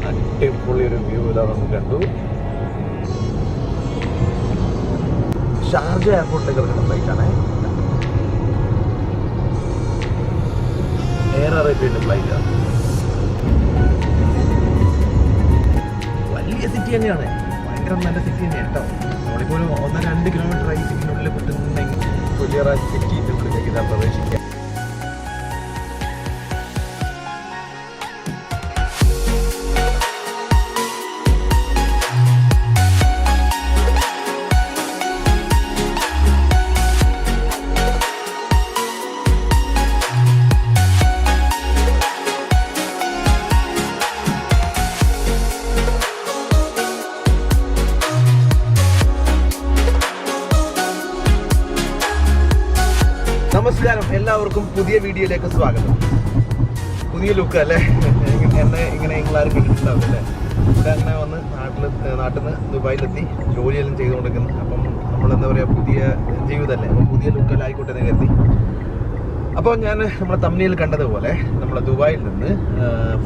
അടിപൊളി ഒരു വ്യൂ ഇതാ നമുക്ക് കണ്ടു. ഷാർജ എയർപോർട്ടിലേക്ക് ഇറങ്ങുന്ന ഫ്ലൈറ്റാണ്. എയർ അറേബ്യയുടെ ഫ്ലൈറ്റാണ്. വലിയ സിറ്റി തന്നെയാണ്, ഭയങ്കര നല്ല സിറ്റി തന്നെയാണ് കേട്ടോ. നമ്മളിപ്പോൾ ഒരു 1-2 കിലോമീറ്റർ ആയി സിറ്റിനുള്ളിൽ പെട്ടുന്നുണ്ടെങ്കിൽ ഗുജറാത്ത് സിറ്റിൻ്റെ ഉള്ളിലേക്ക് ഇതാ പ്രവേശിക്കാം. നമസ്കാരം, എല്ലാവർക്കും പുതിയ വീഡിയോയിലേക്ക് സ്വാഗതം. പുതിയ ലുക്ക് അല്ലേ? എന്നെ ഇങ്ങനെ നിങ്ങളാരും കണ്ടിട്ടുണ്ടാവും അല്ലേ? ഇവിടെ അങ്ങനെ വന്ന് നാട്ടിൽ നിന്ന് ദുബായിലെത്തി ജോലിയെല്ലാം ചെയ്തുകൊണ്ടിരിക്കുന്നു. അപ്പം നമ്മളെന്താ പറയുക, പുതിയ ജീവിതമല്ലേ, അപ്പം പുതിയ ലുക്കെല്ലാം ആയിക്കോട്ടെ എന്ന് കരുതി. അപ്പോൾ ഞാൻ നമ്മളെ തമ്മിൽ കണ്ടതുപോലെ നമ്മളെ ദുബായിൽ നിന്ന്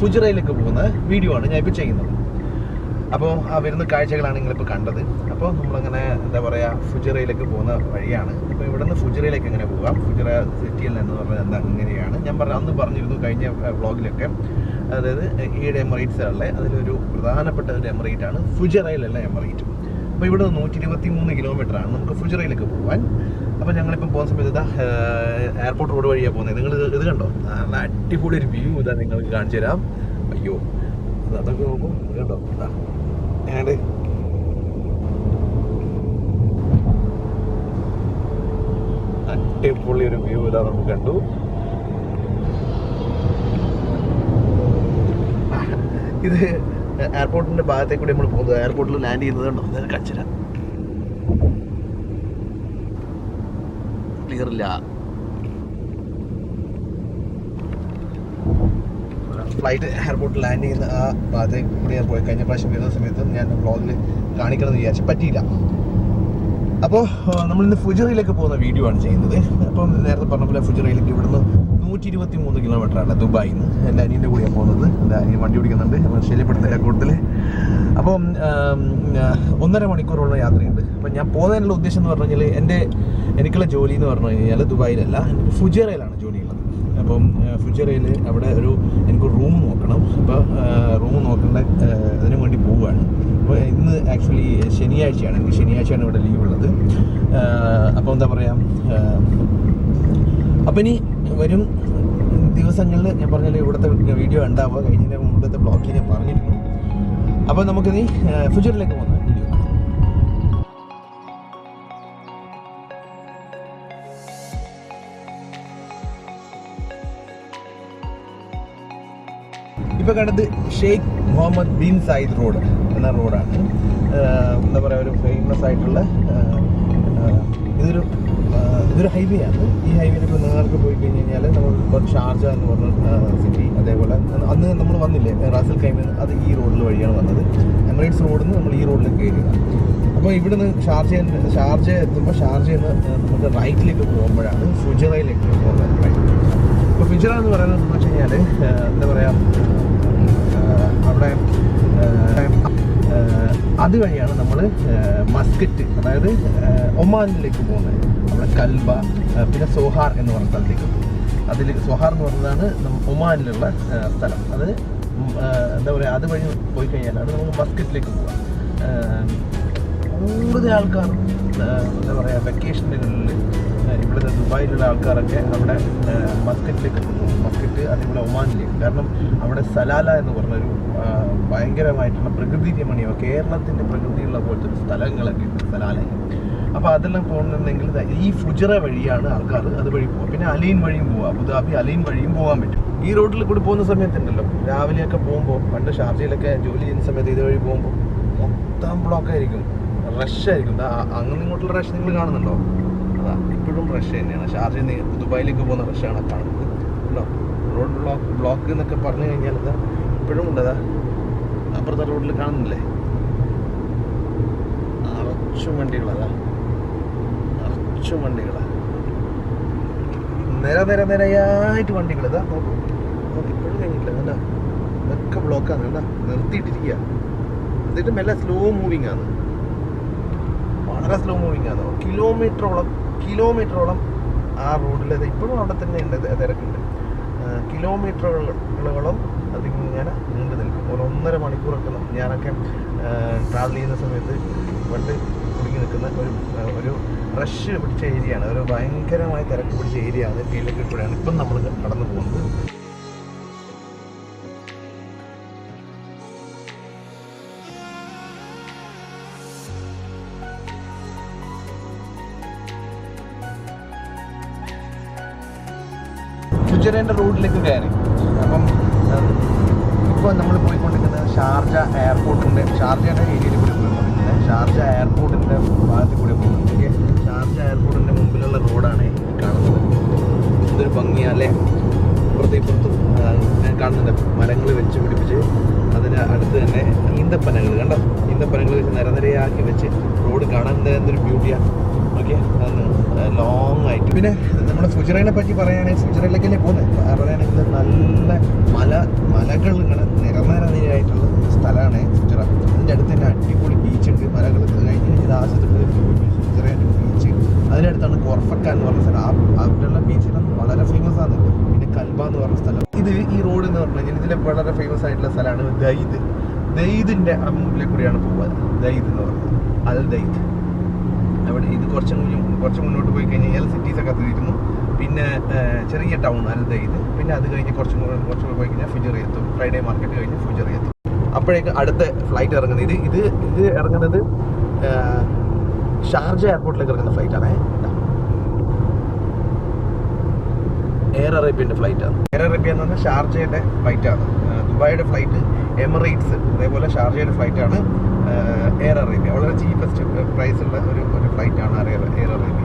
ഫുജറയിലേക്ക് പോകുന്ന വീഡിയോ ആണ് ഞാൻ ഇപ്പോൾ ചെയ്യുന്നത്. അപ്പോൾ ആ വരുന്ന കാഴ്ചകളാണ് നിങ്ങളിപ്പോൾ കണ്ടത്. അപ്പോൾ നമ്മളങ്ങനെ എന്താ പറയുക, ഫുജറയിലേക്ക് പോകുന്ന വഴിയാണ്. അപ്പോൾ ഇവിടെ നിന്ന് ഫുജറയിലേക്ക് എങ്ങനെ പോകാം, ഫുജറ സിറ്റിയിൽ എന്ന് പറഞ്ഞാൽ എന്താ എങ്ങനെയാണ് ഞാൻ അന്ന് പറഞ്ഞിരുന്നു കഴിഞ്ഞ വ്ളോഗിലൊക്കെ. അതായത് 7 എമിറേറ്റ്സുകളിലെ അതിലൊരു പ്രധാനപ്പെട്ട ഒരു എമിറേറ്റാണ് ഫുജറയിലുള്ള എമിറേറ്റ്. അപ്പോൾ ഇവിടെ നിന്ന് 123 കിലോമീറ്ററാണ് നമുക്ക് ഫുജറയിലേക്ക് പോകാൻ. അപ്പോൾ ഞങ്ങളിപ്പോൾ പോകുന്ന സമയത്ത് ഇതാ എയർപോർട്ട് റോഡ് വഴിയാണ് പോകുന്നത്. നിങ്ങൾ ഇത് കണ്ടോ, നല്ല അടിപൊളി ഒരു വ്യൂ ഇതാ നിങ്ങൾക്ക് കാണിച്ചു തരാം. അയ്യോ, അതൊക്കെ നോക്കും, കണ്ടോ അടിപൊളി ഒരു വ്യൂ ഇതാ നമുക്ക് കണ്ടു. ഇത് എയർപോർട്ടിന്റെ ഭാഗത്തേക്ക് കൂടി നമ്മൾ പോകുന്നത്. എയർപോർട്ടിൽ ലാൻഡ് ചെയ്യുന്നത് കണ്ടോ, അതൊക്കെ കാണിച്ചു തരാം. ക്ലിയർ ഇല്ല. ഫ്ലൈറ്റ് എയർപോർട്ടിൽ ലാൻഡ് ചെയ്യുന്ന ആ ഭാഗത്തേക്ക് കൂടി ഞാൻ പോയി. കഴിഞ്ഞ പ്രാവശ്യം വരുന്ന സമയത്ത് ഞാൻ വ്ളോഗിൽ കാണിക്കണമെന്ന് വിചാരിച്ചു, പറ്റിയില്ല. അപ്പോൾ നമ്മളിന്ന് ഫുജറയിലേക്ക് പോകുന്ന വീഡിയോ ആണ് ചെയ്യുന്നത്. അപ്പം നേരത്തെ പറഞ്ഞ പോലെ ഫുജറയിലേക്ക് ഇവിടുന്ന് 123 കിലോമീറ്ററാണ് ദുബായിൽ നിന്ന്. എൻ്റെ അനിയൻ്റെ കൂടിയാണ് പോകുന്നത്. എൻ്റെ അനിയൻ വണ്ടി ഓടിക്കുന്നുണ്ട്, ശല്യപ്പെടുത്തില്ല കൂടുതൽ. അപ്പം 1.5 മണിക്കൂറുള്ള യാത്രയുണ്ട്. അപ്പം ഞാൻ പോകുന്നതിനുള്ള ഉദ്ദേശം എന്ന് പറഞ്ഞു കഴിഞ്ഞാൽ എനിക്കുള്ള ജോലി എന്ന് പറഞ്ഞു കഴിഞ്ഞാൽ ദുബായിലല്ല, എനിക്ക് ഫുജറയിലാണ് ജോലിയുള്ളത്. അപ്പം ഫുജറയിൽ അവിടെ എനിക്ക് റൂം നോക്കണം. അപ്പോൾ റൂം നോക്കേണ്ട അതിനു വേണ്ടി പോവുകയാണ്. അപ്പോൾ ഇന്ന് ആക്ച്വലി ശനിയാഴ്ചയാണ്, എനിക്ക് ശനിയാഴ്ചയാണ് ഇവിടെ ലീവ് ഉള്ളത്. അപ്പോൾ എന്താ പറയുക, അപ്പം ഇനി വരും ദിവസങ്ങളിൽ ഞാൻ പറഞ്ഞാൽ ഇവിടുത്തെ വീഡിയോ ഉണ്ടാവുക. കഴിഞ്ഞ മുമ്പത്തെ ബ്ലോഗിൽ ഞാൻ പറഞ്ഞിരുന്നു. അപ്പോൾ നമുക്കിനി ഫുജറിലേക്ക് പോകുന്ന വീഡിയോ. ഇപ്പോൾ കണ്ടത് Sheikh Mohammed bin Zayed road എന്ന റോഡാണ്. എന്താ പറയുക, ഒരു ഫേമസ് ആയിട്ടുള്ള ഇതൊരു ഹൈവേ ആണ്. ഈ ഹൈവേയിൽ ഇപ്പോൾ നിങ്ങൾക്ക് പോയി കഴിഞ്ഞ് കഴിഞ്ഞാൽ നമ്മൾ ഷാർജ എന്ന് പറഞ്ഞ സിറ്റി, അതേപോലെ അന്ന് നമ്മൾ വന്നില്ലേ റാസൽ ഖൈമിൽ, അത് ഈ റോഡിൽ വഴിയാണ് വന്നത്. എമിറേറ്റ്സ് റോഡിൽ നിന്ന് നമ്മൾ ഈ റോഡിലേക്ക് കയറുക. അപ്പോൾ ഇവിടെ നിന്ന് ഷാർജ എത്തുമ്പോൾ ഷാർജയിൽ നിന്ന് നമുക്ക് റൈറ്റിലേക്ക് പോകുമ്പോഴാണ് ഫുജറയിലേക്ക് പോകുന്നത്. റൈറ്റ്. ഇപ്പോൾ ഫുജറ എന്ന് പറയുന്നത് എന്ന് വെച്ച് കഴിഞ്ഞാൽ എന്താ പറയുക, അവിടെ അതുവഴിയാണ് നമ്മൾ മസ്കറ്റ്, അതായത് ഒമാനിലേക്ക് പോകുന്നത്. നമ്മുടെ കൽബ, പിന്നെ സോഹാർ എന്ന് പറഞ്ഞ സ്ഥലത്തേക്ക് പോകും. സോഹാർ എന്ന് പറഞ്ഞതാണ് ഒമാനിലുള്ള സ്ഥലം. അത് എന്താ പറയുക, അതുവഴി പോയി കഴിഞ്ഞാലാണ് നമുക്ക് മസ്കറ്റിലേക്ക് പോകാം. കൂടുതൽ ആൾക്കാർ എന്താ പറയുക, വെക്കേഷനുകളിൽ ഇവിടുത്തെ ദുബായിലുള്ള ആൾക്കാരൊക്കെ അവിടെ മസ്കറ്റിലേക്ക് പോകും. മസ്കറ്റ്, അതേപോലെ ഒമാനിലേക്ക്. കാരണം അവിടെ സലാല എന്ന് പറഞ്ഞൊരു ഭയങ്കരമായിട്ടുള്ള പ്രകൃതി രമണീയമോ കേരളത്തിൻ്റെ പ്രകൃതിയുള്ള പോലത്തെ ഒരു സ്ഥലങ്ങളൊക്കെ ഉണ്ട് സലാലയിൽ. അപ്പോൾ അതെല്ലാം പോകുന്നുണ്ടെങ്കിൽ ഈ ഫുജറ വഴിയാണ് ആൾക്കാർ അതുവഴി പോകുക. പിന്നെ അലീൻ വഴിയും പോകാം, അബുദാബി അലീൻ വഴിയും പോകാൻ പറ്റും. ഈ റോഡിൽ കൂടി പോകുന്ന സമയത്തുണ്ടല്ലോ, രാവിലെയൊക്കെ പോകുമ്പോൾ, പണ്ട് ഷാർജയിലൊക്കെ ജോലി ചെയ്യുന്ന സമയത്ത് ഇതുവഴി പോകുമ്പോൾ മൊത്തം ബ്ലോക്കായിരിക്കും, റഷായിരിക്കും. അങ്ങനെ ഇങ്ങോട്ടുള്ള റഷ് നിങ്ങൾ കാണുന്നുണ്ടോ? അതാ ഇപ്പോഴും റഷ് തന്നെയാണ്. ഷാർജയിൽ നിന്ന് ദുബായിലേക്ക് പോകുന്ന റഷാണ് കാണുന്നത്. ഉണ്ടോ? റോഡ് ബ്ലോക്ക് എന്നൊക്കെ പറഞ്ഞു കഴിഞ്ഞാൽ ഇതാ ഇപ്പോഴും ഉണ്ടതാ അപ്പുറത്തെ റോഡിൽ കാണുന്നില്ലേ, നിറച്ചും വണ്ടികളാണ്. നിരയായിട്ട് വണ്ടികൾ ഇതാ നോക്കും ഇപ്പോഴും കഴിഞ്ഞില്ല എന്താ ഇതൊക്കെ ബ്ലോക്കാണ് എന്താ നിർത്തിയിട്ടിരിക്കുക. എന്നിട്ട് മെല്ലെ സ്ലോ മൂവിങ് ആണ്, വളരെ സ്ലോ മൂവിങ് ആണ്. കിലോമീറ്ററോളം ആ റോഡിൽ ഇപ്പോഴും അവിടെ തന്നെ ഉണ്ട്, തിരക്കുണ്ട്. കിലോമീറ്ററുകളോളം അതിങ്ങനെ നീണ്ടു നിൽക്കും. 1.5 മണിക്കൂറൊക്കെ ഞാനൊക്കെ ട്രാവൽ ചെയ്യുന്ന സമയത്ത് പണ്ട് കുടുങ്ങി നിൽക്കുന്ന ഒരു റഷ് പിടിച്ച ഏരിയയാണ്, ഒരു ഭയങ്കരമായി തിരക്ക് പിടിച്ച ഏരിയയാണ്. ഫീൽഡിൽ കൂടെയാണ് ഇപ്പം നമ്മൾ കടന്നു പോകുന്നത്. ഫുജറേൻ്റെ റോഡിലേക്ക് കയറി. അപ്പം ഇപ്പോൾ നമ്മൾ പോയിക്കൊണ്ടിരിക്കുന്നത് ഷാർജ ഷാർജയുടെ ഏരിയയിൽ കൂടി പോയിക്കൊണ്ടിരിക്കുന്നത്. ഷാർജ എയർപോർട്ടിൻ്റെ ഭാഗത്തിൽ കൂടി പോകുന്നത്. ഷാർജ എയർപോർട്ടിൻ്റെ മുമ്പിലുള്ള റോഡാണ് കാണുന്നത്. എന്തൊരു ഭംഗിയല്ലേ. ഇപ്പുറത്തും ഞാൻ കാണുന്നുണ്ട് മരങ്ങൾ വെച്ച് പിടിപ്പിച്ച് അതിന് അടുത്ത് തന്നെ ഈന്തപ്പനകൾ കണ്ടോ, ഈന്തപ്പനകൾ വെച്ച് നിരനിരയാക്കി വെച്ച് റോഡ് കാണാൻ എന്തൊരു ബ്യൂട്ടിയാണ്. ഓക്കെ, അന്ന് ലോങ് ആയിട്ട്. പിന്നെ നമ്മുടെ ഫുജറയെ പറ്റി പറയുകയാണെങ്കിൽ ഫുജറയിലേക്കല്ലേ പോകുന്നത്. പറയുകയാണെങ്കിൽ നല്ല മലകൾ ഇങ്ങനെ നിരനിരയായിട്ടുള്ള സ്ഥലമാണ് ഫുജറ. അതിൻ്റെ അടുത്ത് തന്നെ അടിപൊളി ബീച്ചുണ്ട്. മലകൾ കഴിഞ്ഞ് ലാസ്റ്റത്തിൽ ഫുജറേൻ്റെ ബീച്ച്. അതിനടുത്താണ് കൊർഫക്ക എന്ന് പറഞ്ഞ സ്ഥലം. അവിടെയുള്ള ബീച്ചിലും വളരെ ഫേമസ് ആണ്. പിന്നെ കൽബ എന്ന് പറഞ്ഞ സ്ഥലം. ഈ റോഡ് എന്ന് പറഞ്ഞു കഴിഞ്ഞാൽ ഇതിലെ വളരെ ഫേമസ് ആയിട്ടുള്ള സ്ഥലമാണ് ദയ്ദിൻ്റെ മുമ്പിലെ കൂടിയാണ് പോകുന്നത്. ദയ്ദ് എന്ന് പറയുന്നത് അൽ ദയ്ദ്. അവിടെ ഇത് കുറച്ച് മുന്നോട്ട് പോയി കഴിഞ്ഞാൽ സിറ്റീസൊക്കെ തീരുന്നു. പിന്നെ ചെറിയ ടൗൺ അൽ ദയ്ദ്. പിന്നെ അത് കഴിഞ്ഞ് കുറച്ചുകൂടെ പോയി കഴിഞ്ഞാൽ ഫുജറ എത്തും. ഫ്രൈഡേ മാർക്കറ്റ് കഴിഞ്ഞ് ഫുജറ എത്തും. അപ്പോഴേക്ക് അടുത്ത ഫ്ലൈറ്റ് ഇറങ്ങുന്നത് ഇത് ഇറങ്ങുന്നത് ഷാർജ എയർപോർട്ടിലേക്ക് ഇറങ്ങുന്ന ഫ്ലൈറ്റാണ്. എയർ അറേബ്യൻ്റെ ഫ്ലൈറ്റാണ്. എയർ അറേബ്യ എന്ന് പറഞ്ഞാൽ ഷാർജയുടെ ഫ്ലൈറ്റാണ്. ദുബായിയുടെ ഫ്ലൈറ്റ് എമിറേറ്റ്സ്, അതേപോലെ ഷാർജയുടെ ഫ്ലൈറ്റാണ് എയർ അറേബ്യ. വളരെ ചീപ്പസ്റ്റ് പ്രൈസുള്ള ഒരു ഫ്ലൈറ്റാണ് എയർ അറേബ്യ.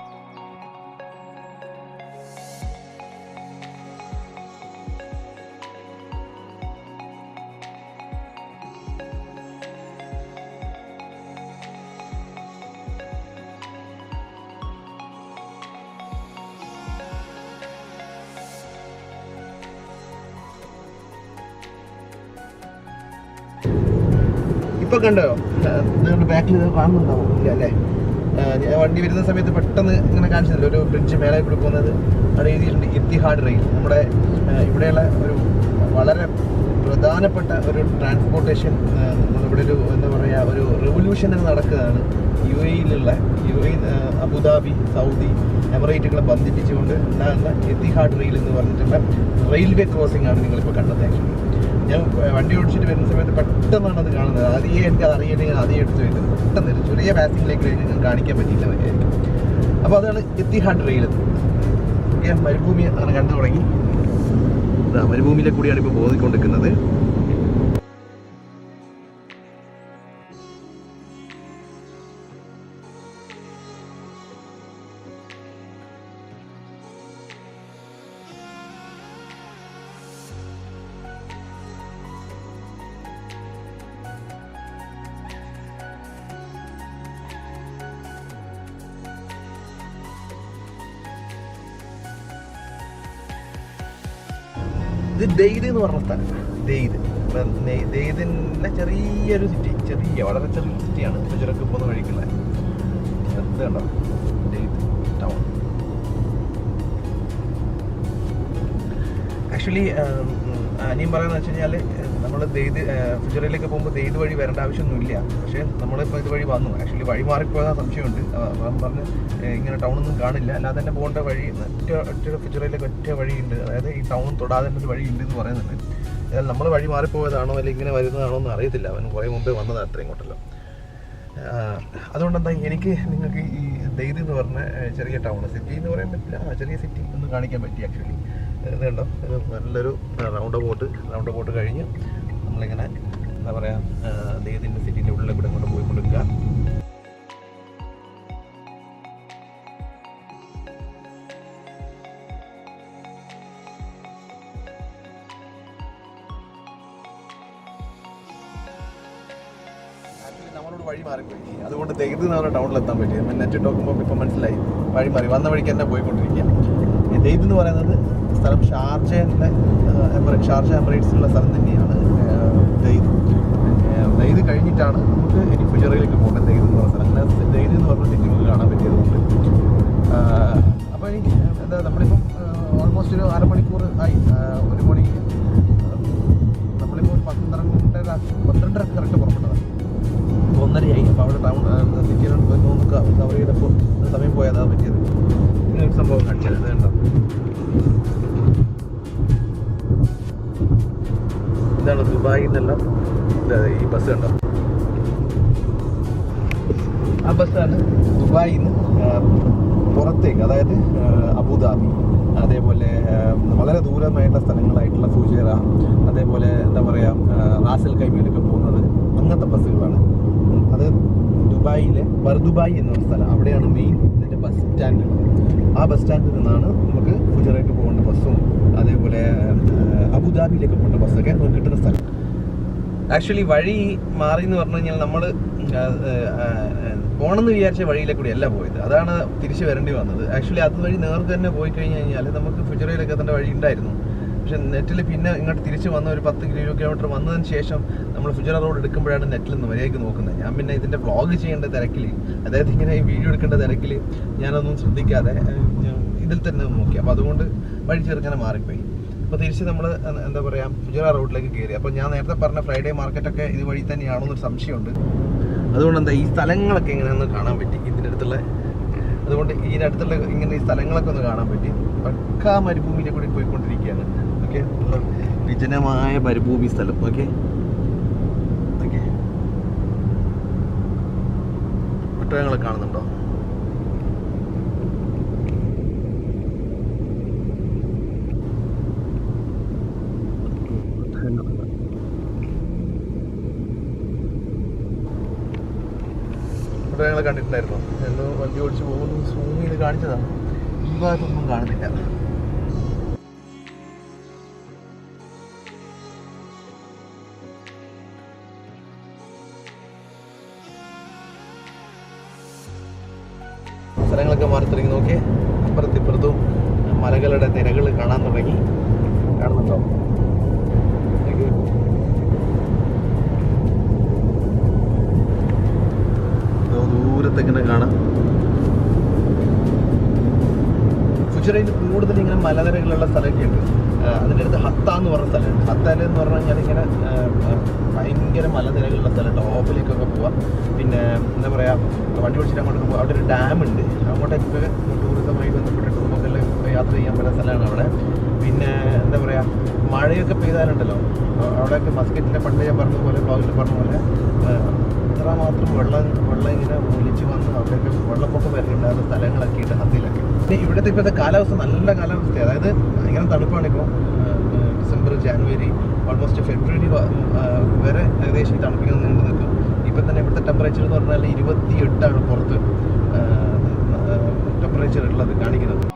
ഇപ്പൊ കണ്ടോ, നിങ്ങളുടെ ബാക്കിൽ കാണുന്നുണ്ടാവും ഇല്ല അല്ലേ? വണ്ടി വരുന്ന സമയത്ത് പെട്ടെന്ന് ഇങ്ങനെ കാണിച്ചില്ല, ഒരു ബ്രിഡ്ജ് മേലെ കൂടി പോകുന്നത്. അവിടെ എഴുതിയിട്ടുണ്ട് ഇത്തിഹാദ് റെയിൽ. നമ്മുടെ ഇവിടെയുള്ള ഒരു വളരെ പ്രധാനപ്പെട്ട ഒരു ട്രാൻസ്പോർട്ടേഷൻ, ഇവിടെ ഒരു എന്താ പറയുക, ഒരു റെവല്യൂഷൻ നടക്കുകയാണ്. യു എ അബുദാബി, സൗദി എമിറേറ്റുകളെ ബന്ധിപ്പിച്ചുകൊണ്ട് ഉണ്ടാകുന്ന ഇത്തിഹാദ് റെയിൽ എന്ന് പറഞ്ഞിട്ടുള്ള റെയിൽവേ ക്രോസിംഗ് ആണ് നിങ്ങളിപ്പോൾ കണ്ടത്. ആക്ച്വലി ഞാൻ വണ്ടി ഓടിച്ചിട്ട് വരുന്ന സമയത്ത് പെട്ടെന്നാണ് അത് കാണുന്നത്. ആദ്യമേ എനിക്കത് അറിയണമെങ്കിൽ ആദ്യം എടുത്ത് വരുന്നത് പെട്ടെന്ന് ഒരു ചെറിയ പാസിംഗിലേക്ക് കാണിക്കാൻ പറ്റിയില്ല മതിയായിരിക്കും. അപ്പോൾ അതാണ് ഇത്തിഹാദ് റെയിൽ. ഓക്കെ, മരുഭൂമി അങ്ങനെ കണ്ടു തുടങ്ങി. മരുഭൂമിയിലെ കൂടിയാണ് ഇപ്പോൾ പോയിക്കൊണ്ടിരിക്കുന്നത്. ഇത് ദയ്ദ് എന്ന് പറഞ്ഞ സ്ഥലം. ദയ്ദിൻ്റെ ചെറിയൊരു സിറ്റി, വളരെ ചെറിയ സിറ്റിയാണ്. ഫുജറക്ക് പോകുന്ന വഴിക്കുള്ള ഇത് കണ്ടോ, ദയ്ദ് ടൗൺ. ആക്ച്വലി അനിയും പറയുന്നത് വെച്ച് കഴിഞ്ഞാൽ നമ്മൾ ഫുജറയിലേക്ക് പോകുമ്പോൾ ദയ്ദ് വഴി വരേണ്ട ആവശ്യമൊന്നുമില്ല. പക്ഷേ നമ്മളിപ്പോൾ ഇത് വഴി വന്നു. ആക്ച്വലി വഴി മാറിപ്പോയതാ സംശയമുണ്ട്. പറഞ്ഞ് ഇങ്ങനെ ടൗണൊന്നും കാണില്ല, അല്ലാതെ തന്നെ പോകേണ്ട വഴി ഒറ്റ ഫുജറയിലേക്ക് ഒറ്റ വഴിയുണ്ട്. അതായത് ഈ ടൗൺ തൊടാതെ തന്നെ ഒരു വഴിയുണ്ട് എന്ന് പറയുന്നുണ്ട്. എന്നാൽ നമ്മൾ വഴി മാറിപ്പോയതാണോ അല്ലെങ്കിൽ ഇങ്ങനെ വരുന്നതാണോ എന്ന് അറിയത്തില്ല. അവന് കുറേ മുമ്പേ വന്നതാണ് അത്രയും ഇങ്ങോട്ടല്ലോ. അതുകൊണ്ടെന്താ എനിക്ക് നിങ്ങൾക്ക് ഈ ദയ്ദ് എന്ന് പറഞ്ഞ ചെറിയ ടൗൺ, സിറ്റി എന്ന് പറയാൻ പറ്റില്ല, ചെറിയ സിറ്റി ഒന്ന് കാണിക്കാൻ പറ്റി. ആക്ച്വലി ഇത് കണ്ടോ, ഇത് നല്ലൊരു റൗണ്ട് അബൌട്ട് കഴിഞ്ഞ് നമ്മളിങ്ങനെ എന്താ പറയുക, ദയ്ദിൻ്റെ സിറ്റീൻ്റെ ഉള്ളിൽ കൂടെ ഇങ്ങോട്ട് പോയിക്കൊണ്ടിരിക്കുക. നമ്മളോട് വഴി മാറിപ്പോയി, അതുകൊണ്ട് ദയ്ദ് എന്ന് പറഞ്ഞ ടൗണിലെത്താൻ പറ്റി. നെറ്റ് നോക്കുമ്പോൾ ഇപ്പം മനസ്സിലായി വഴി മാറി. വന്ന വഴിക്ക് തന്നെ പോയിക്കൊണ്ടിരിക്കുക. ദെയ്ദ് എന്ന് പറയുന്നത് സ്ഥലം ഷാർജ എമിറേറ്റ്സിലുള്ള സ്ഥലം തന്നെയാണ് ദെയ്ദ്. ദെയ്ദ് കഴിഞ്ഞിട്ടാണ് നമുക്ക് ഇനി ഫുജറയിലേക്ക് പോകേണ്ടത്. ദെയ്ദ് എന്ന് പറഞ്ഞ സ്ഥലം അങ്ങനെ ദെയ്ദ് എന്ന് പറഞ്ഞ സിറ്റി നമുക്ക് കാണാൻ പറ്റിയതുകൊണ്ട് അപ്പോൾ ഈ എന്താ നമ്മളിപ്പം ഓൾമോസ്റ്റ് ഒരു അരമണിക്കൂർ ആയി. 1 മണി നമ്മളിപ്പോൾ 12:30 കറക്റ്റ് പുറപ്പെട്ടതാണ്. 1:30 അപ്പോൾ അവിടെ ടൗൺ സിറ്റിയിലോട്ട് ഒന്ന് കവർ ചെയ്തപ്പോൾ സമയം പോയാൽ അതാണ് പറ്റിയത്. ഇങ്ങനെ സംഭവം കാണിച്ചത് ഇത് കണ്ടോ. ഇതാണ് ദുബായിൽ നിന്നെല്ലാം ഈ ബസ് കണ്ടോ. ആ ബസ്സാണ് ദുബായിൽ നിന്ന് പുറത്തേക്ക്, അതായത് അബുദാബി, അതേപോലെ വളരെ ദൂരമായിട്ടുള്ള സ്ഥലങ്ങളായിട്ടുള്ള ഫുജൈറ, അതേപോലെ എന്താ പറയുക റാസൽ ഖൈമയിലൊക്കെ പോകുന്നത് അങ്ങനത്തെ ബസ്സുകളാണ്. അത് ദുബായിലെ ബർദുബായി എന്നൊരു സ്ഥലം, അവിടെയാണ് മെയിൻ ഇതിൻ്റെ ബസ് സ്റ്റാൻഡ്. ആ ബസ് സ്റ്റാൻഡിൽ നിന്നാണ് നമുക്ക് ഫുജറയ്ക്ക് പോകേണ്ട ബസ്സും അതേപോലെ അബുദാബിയിലേക്ക് പോകേണ്ട ബസ്സൊക്കെ നമുക്ക് കിട്ടുന്ന സ്ഥലം. ആക്ച്വലി വഴി മാറി എന്ന് പറഞ്ഞു കഴിഞ്ഞാൽ നമ്മൾ പോകണമെന്ന് വിചാരിച്ച വഴിയിലേക്ക് കൂടി അല്ല പോയത്. അതാണ് തിരിച്ച് വരേണ്ടി വന്നത്. ആക്ച്വലി അതുവഴി നേർക്ക് തന്നെ പോയി കഴിഞ്ഞ് കഴിഞ്ഞാൽ നമുക്ക് ഫുജറയിലേക്ക് എത്തേണ്ട വഴി ഉണ്ടായിരുന്നു. പക്ഷെ നെറ്റിൽ പിന്നെ ഇങ്ങോട്ട് തിരിച്ച് വന്ന ഒരു 10 കിലോമീറ്റർ വന്നതിന് ശേഷം നമ്മൾ ഫുജറ റോഡ് എടുക്കുമ്പോഴാണ് നെറ്റിൽ നിന്ന് മര്യാദയ്ക്ക് നോക്കുന്നത്. ഞാൻ പിന്നെ ഇതിൻ്റെ വ്ളോഗ് ചെയ്യേണ്ട തിരക്കിൽ, അതായത് ഇങ്ങനെ ഈ വീഡിയോ എടുക്കേണ്ട തിരക്കിൽ ഞാനൊന്നും ശ്രദ്ധിക്കാതെ ഇതിൽ തന്നെ നോക്കി. അപ്പോൾ അതുകൊണ്ട് വഴി ചെറുങ്ങനെ മാറിപ്പോയി. അപ്പോൾ തിരിച്ച് നമ്മൾ എന്താ പറയുക ഫുജറ റോഡിലേക്ക് കയറി. അപ്പോൾ ഞാൻ നേരത്തെ പറഞ്ഞ ഫ്രൈഡേ മാർക്കറ്റൊക്കെ ഇത് വഴി തന്നെയാണോ എന്നൊരു സംശയമുണ്ട്. അതുകൊണ്ട് എന്താ ഈ സ്ഥലങ്ങളൊക്കെ എങ്ങനെയൊന്ന് കാണാൻ പറ്റി ഇതിൻ്റെ അടുത്തുള്ള. അതുകൊണ്ട് ഇതിനടുത്തുള്ള ഇങ്ങനെ ഈ സ്ഥലങ്ങളൊക്കെ ഒന്ന് കാണാൻ പറ്റി. പക്കാ മരുഭൂമിയിലെ കൂടി പോയിക്കൊണ്ടിരിക്കുകയാണ്. ഓക്കെ, വിജനമായ മരുഭൂമി സ്ഥലം. ഓക്കെ ഓക്കെ, ഒട്ടകങ്ങളെ കാണുന്നുണ്ടോ? ഒട്ടകങ്ങളെ കണ്ടിട്ടുണ്ടായിരുന്നോ? എന്ന് വണ്ടി ഓടിച്ച് പോകുന്നു സൂം ചെയ്ത് കാണിച്ചതാണ്. ഈ ഭാഗത്തൊന്നും കാണുന്നില്ല. സ്ഥലങ്ങളൊക്കെ മാറി തുടങ്ങി. നോക്കി അപ്പുറത്തിപ്പുറത്തും മലകളുടെ നിരകൾ കാണാൻ തുടങ്ങി. കാണുന്നുണ്ടോ? ദൂരത്തെങ്ങനെ കാണാം. ഫുജറയിൽ കൂടുതൽ ഇങ്ങനെ മലനിരകളുള്ള സ്ഥലമൊക്കെ ഉണ്ട്. അതിൻ്റെ അടുത്ത് ഹത്ത എന്ന് പറഞ്ഞ സ്ഥലമുണ്ട്. ഹത്തയിൽ എന്ന് പറഞ്ഞു കഴിഞ്ഞാൽ ഇങ്ങനെ ഭയങ്കര മലനിരകളുള്ള സ്ഥലം. ടോപ്പിലേക്കൊക്കെ പോവാം. പിന്നെ എന്താ പറയുക വണ്ടി ഓടിച്ചിട്ട് അങ്ങോട്ട് പോകാം. അവിടെ ഒരു ഡാമുണ്ട്. അങ്ങോട്ടൊക്കെ ടൂറിസവുമായി ബന്ധപ്പെട്ടിട്ട് നമുക്കെല്ലാം യാത്ര ചെയ്യാൻ പറ്റുന്ന സ്ഥലമാണ് അവിടെ. പിന്നെ എന്താ പറയുക മഴയൊക്കെ പെയ്താലുണ്ടല്ലോ അവിടെയൊക്കെ മസ്കറ്റിൻ്റെ പണ്ട് ഞാൻ പറഞ്ഞ പോലെ ബ്ലോഗിൽ പറഞ്ഞ പോലെ മാത്രം വെള്ളം ഇങ്ങനെ ഒലിച്ച് വന്ന് അവിടെയൊക്കെ വെള്ളപ്പൊക്കം വരുന്നുണ്ടാകുന്ന സ്ഥലങ്ങളൊക്കെ ഉണ്ട് ഹത്തിയിലൊക്കെ. പിന്നെ ഇവിടുത്തെ ഇപ്പോഴത്തെ കാലാവസ്ഥ നല്ല കാലാവസ്ഥയാണ്. അതായത് ഭയങ്കര തണുപ്പാണ്. ഇപ്പോൾ ഡിസംബർ, ജാനുവരി, ഓൾമോസ്റ്റ് ഫെബ്രുവരി വരെ ഏകദേശം ഈ തണുപ്പിക്കാൻ നീണ്ടു നിൽക്കും. ഇപ്പം തന്നെ ഇവിടുത്തെ ടെമ്പറേച്ചർ എന്ന് പറഞ്ഞാൽ 28 പുറത്ത് ടെമ്പറേച്ചർ ഉള്ളത് കാണിക്കുന്നത്.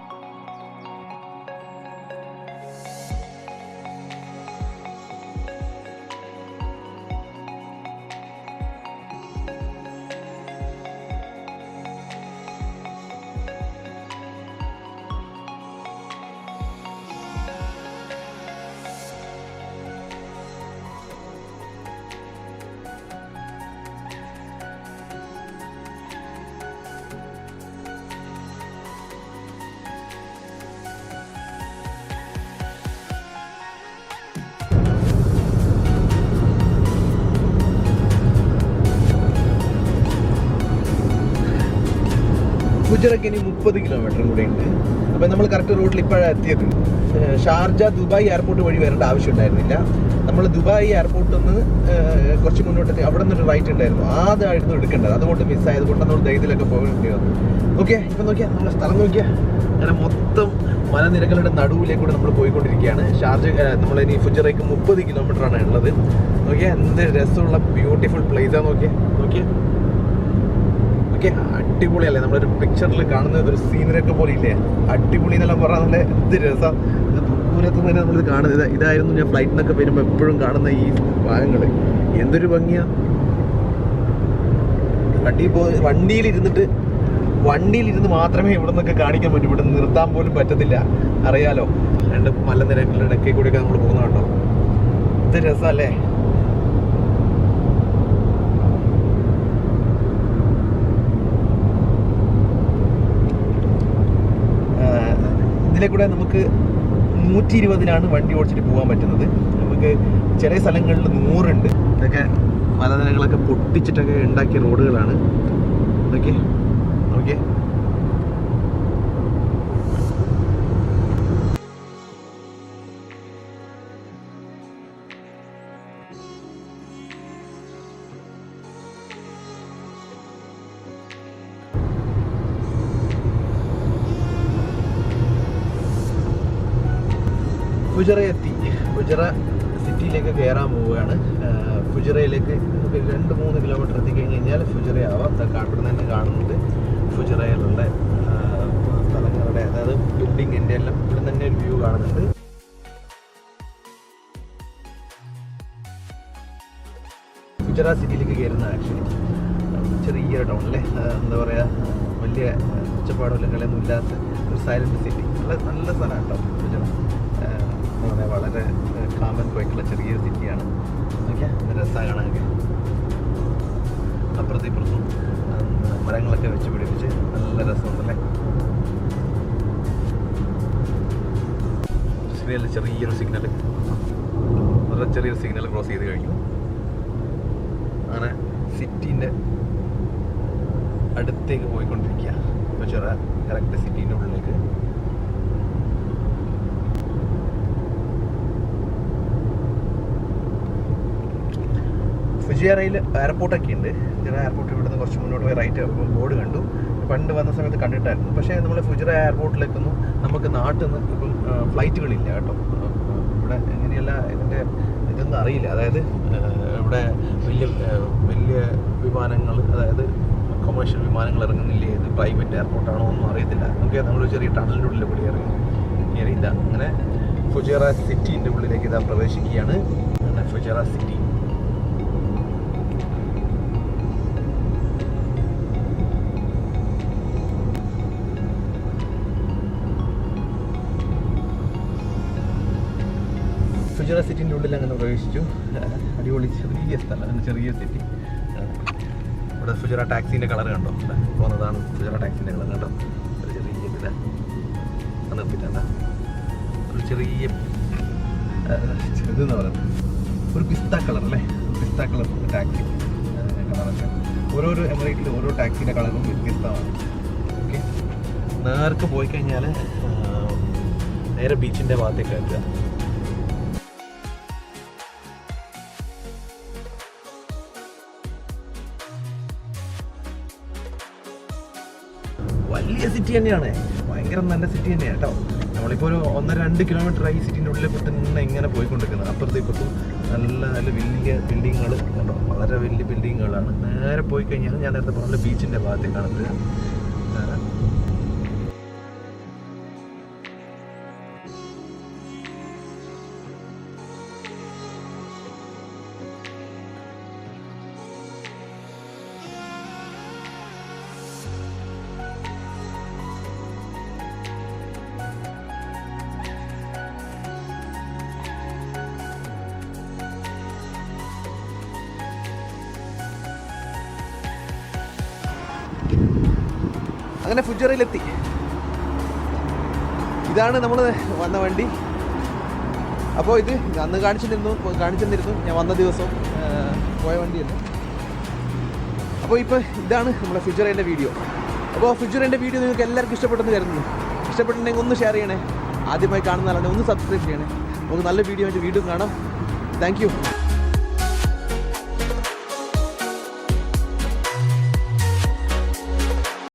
ഫുജറയ്ക്ക് ഇനി 30 കിലോമീറ്ററും കൂടെ ഉണ്ട്. അപ്പം നമ്മൾ കറക്റ്റ് റോഡിൽ ഇപ്പോഴാണ് എത്തിയത്. ഷാർജ ദുബായ് എയർപോർട്ട് വഴി വരേണ്ട ആവശ്യം ഉണ്ടായിരുന്നില്ല. നമ്മൾ ദുബായ് എയർപോർട്ടിൽ നിന്ന് കുറച്ച് മുന്നോട്ടെത്തി. അവിടെ നിന്നൊരു റൈറ്റ് ഉണ്ടായിരുന്നു, അതായിരുന്നു എടുക്കേണ്ടത്. അതുകൊണ്ട് മിസ്സായത് കൊണ്ട് നമ്മൾ ദൈതിലൊക്കെ പോകേണ്ടി വന്നു. ഓക്കെ, ഇപ്പം നോക്കിയാൽ നമ്മുടെ സ്ഥലം നോക്കിയാൽ അങ്ങനെ മൊത്തം മലനിരകളുടെ നടുവിലേക്കൂടെ നമ്മൾ പോയിക്കൊണ്ടിരിക്കുകയാണ്. നമ്മളിനി ഫുജറയ്ക്ക് 30 കിലോമീറ്ററാണ് ഉള്ളത്. നോക്കിയാൽ എന്ത് രസമുള്ള ബ്യൂട്ടിഫുൾ പ്ലേസാണ്. നോക്കിയാൽ അടിപൊളിയല്ലേ? നമ്മളൊരു പിക്ചറിൽ കാണുന്ന ഒരു സീനറിയൊക്കെ പോലെ ഇല്ലേ? അടിപൊളി എന്നെല്ലാം പറഞ്ഞാൽ നല്ല എന്ത് രസം. ദൂരത്ത് തന്നെ നമ്മളിത് കാണുന്നത്. ഇതായിരുന്നു ഞാൻ ഫ്ലൈറ്റിനൊക്കെ വരുമ്പോൾ എപ്പോഴും കാണുന്ന ഈ ഭാഗങ്ങൾ. എന്തൊരു ഭംഗിയാ. വണ്ടിയിലിരുന്നിട്ട് വണ്ടിയിലിരുന്ന് മാത്രമേ ഇവിടെ നിന്നൊക്കെ കാണിക്കാൻ പറ്റൂ. ഇവിടെ നിർത്താൻ പോലും പറ്റത്തില്ല, അറിയാലോ. 2 മലനിരകളുടെ ഇടയ്ക്ക് കൂടിയൊക്കെ നമ്മൾ പോകുന്ന കേട്ടോ. ഇത് രസമല്ലേ? ഇതിലെ കൂടെ നമുക്ക് 120-ലാണ് വണ്ടി ഓടിച്ചിട്ട് പോകാൻ പറ്റുന്നത്. നമുക്ക് ചില സ്ഥലങ്ങളിൽ 100 ഉണ്ട്. ഇതൊക്കെ മലനിരകളൊക്കെ പൊട്ടിച്ചിട്ടൊക്കെ ഉണ്ടാക്കിയ റോഡുകളാണ്. Okay okay. ഫുജറ എത്തി. ഫുജറ സിറ്റിയിലേക്ക് കയറാൻ പോവുകയാണ്. ഫുജറയിലേക്ക് നമുക്ക് 2-3 കിലോമീറ്റർ എത്തിക്കഴിഞ്ഞ് കഴിഞ്ഞാൽ ഫുജറയാവാം. ഇവിടെ തന്നെ കാണുന്നത് ഫുജറയിലുള്ള സ്ഥലങ്ങളുടെ, അതായത് ബിൽഡിങ്ങിൻ്റെ എല്ലാം ഇവിടെ തന്നെ ഒരു വ്യൂ കാണുന്നുണ്ട്. ഫുജറ സിറ്റിയിലേക്ക് കയറുന്ന ആക്ച്വലി ചെറിയൊരു ടൗൺ അല്ലേ, എന്താ പറയുക, വലിയ ഒച്ചപ്പാടുകളൊന്നും ഇല്ലാത്ത ഒരു സൈലൻറ്റ് സിറ്റി. നല്ല സ്ഥലമാണ് കേട്ടോ ഫുജറ. എന്താ പറയുക, വളരെ കാമൻ പോയിട്ടുള്ള ചെറിയൊരു സിറ്റിയാണ്. ഓക്കെ, രസമാണ് കാണാനൊക്കെ. അപ്പുറത്തും ഇപ്പുറത്തും മരങ്ങളൊക്കെ വെച്ച് പിടിപ്പിച്ച് നല്ല രസമുണ്ടല്ലേ. ചെറിയൊരു സിഗ്നൽ, വളരെ ചെറിയൊരു സിഗ്നൽ ക്രോസ് ചെയ്ത് കഴിഞ്ഞു. അങ്ങനെ സിറ്റീൻ്റെ അടുത്തേക്ക് പോയിക്കൊണ്ടിരിക്കുക. ഇപ്പോൾ ചെറിയ കറക്റ്റ് സിറ്റീൻ്റെ ഉള്ളിലേക്ക്. ഫുജിയറയിൽ എയർപോർട്ടൊക്കെ ഉണ്ട്. ഫുജിറ എയർപോർട്ട് ഇവിടുന്ന് കുറച്ച് മുന്നോട്ട് പോയി റൈറ്റ് ബോർഡ് കണ്ടു. പണ്ട് വന്ന സമയത്ത് കണ്ടിട്ടായിരുന്നു. പക്ഷേ നമ്മൾ ഫുജിറ എയർപോർട്ടിലേക്കൊന്നും നമുക്ക് നാട്ടിൽ നിന്ന് ഇപ്പം ഫ്ലൈറ്റുകളില്ല കേട്ടോ. ഇവിടെ എങ്ങനെയല്ല ഇതിൻ്റെ ഇതൊന്നും അറിയില്ല. അതായത് ഇവിടെ വലിയ വിമാനങ്ങൾ, അതായത് കൊമേഴ്ഷ്യൽ വിമാനങ്ങൾ ഇറങ്ങുന്നില്ല. ഇത് പ്രൈവറ്റ് എയർപോർട്ടാണോ ഒന്നും അറിയത്തില്ല. നമുക്ക് നമ്മൾ ചെറിയ ടണലിൻ്റെ ഉള്ളിൽ കൂടി ഇറങ്ങിയില്ല. അങ്ങനെ ഫുജിറ സിറ്റീൻ്റെ ഉള്ളിലേക്ക് ഇതാ പ്രവേശിക്കുകയാണ്. ഫുജിറ സിറ്റി. ഫുജിറ സിറ്റിൻ്റെ ഉള്ളിൽ അങ്ങനെ പ്രവേശിച്ചു. അടിപൊളി ചെറിയ സ്ഥലം, അങ്ങനെ ചെറിയ സിറ്റി. ഇവിടെ ഫുജിറ ടാക്സീൻ്റെ കളർ കണ്ടോ? പോകുന്നതാണ് ഫുജിറ ടാക്സീൻ്റെ കളർ കേട്ടോ. ഒരു ചെറിയ ഇതിൽ നിർത്തിയിട്ടണ്ട, ഒരു ചെറിയ ചെറുതെന്ന് പറയുന്നത് ഒരു പിസ്ത കളർ അല്ലേ, പിസ്ത കളർ ടാക്സി കളറൊക്കെ. ഓരോരോ എമിറേറ്റിൽ ഓരോ ടാക്സീൻ്റെ കളറും വ്യത്യസ്തമാണ്. ഓക്കെ, നേർക്ക് പോയി കഴിഞ്ഞാൽ നേരെ ബീച്ചിൻ്റെ ഭാഗത്തേക്ക് എത്തുക. വലിയ സിറ്റി തന്നെയാണ്, ഭയങ്കര നല്ല സിറ്റി തന്നെയാണ് കേട്ടോ. നമ്മളിപ്പോൾ ഒരു 1-2 കിലോമീറ്റർ ഈ സിറ്റിൻ്റെ ഉള്ളിൽ തന്നെ ഇങ്ങനെ പോയിക്കൊണ്ടിരിക്കുന്നത്. അപ്പുറത്തും ഇപ്പുറത്തും നല്ല നല്ല വലിയ ബിൽഡിങ്ങുകൾ കണ്ടോ, വളരെ വലിയ ബിൽഡിങ്ങുകളാണ്. നേരെ പോയി കഴിഞ്ഞാൽ ഞാൻ നേരത്തെ പറഞ്ഞ ബീച്ചിൻ്റെ ഭാഗത്തേക്കാണ് ഇത്. അങ്ങനെ ഫുജിറയിലെത്തി. ഇതാണ് നമ്മൾ വന്ന വണ്ടി. അപ്പോൾ ഇത് അന്ന് കാണിച്ചിരുന്നു ഞാൻ വന്ന ദിവസം പോയ വണ്ടിയല്ല. അപ്പോൾ ഇപ്പോൾ ഇതാണ് നമ്മുടെ ഫുജിറേൻ്റെ വീഡിയോ. അപ്പോൾ ഫുജിറേൻ്റെ വീഡിയോ നിങ്ങൾക്ക് എല്ലാവർക്കും ഇഷ്ടപ്പെട്ടെന്ന് കരുതുന്നു. ഇഷ്ടപ്പെട്ടിട്ടുണ്ടെങ്കിൽ ഒന്ന് ഷെയർ ചെയ്യണേ. ആദ്യമായി കാണുന്നതല്ലാതെ ഒന്ന് സബ്സ്ക്രൈബ് ചെയ്യണേ. നമുക്ക് നല്ല വീഡിയോ ആയിട്ട് വീണ്ടും കാണാം. Thank you.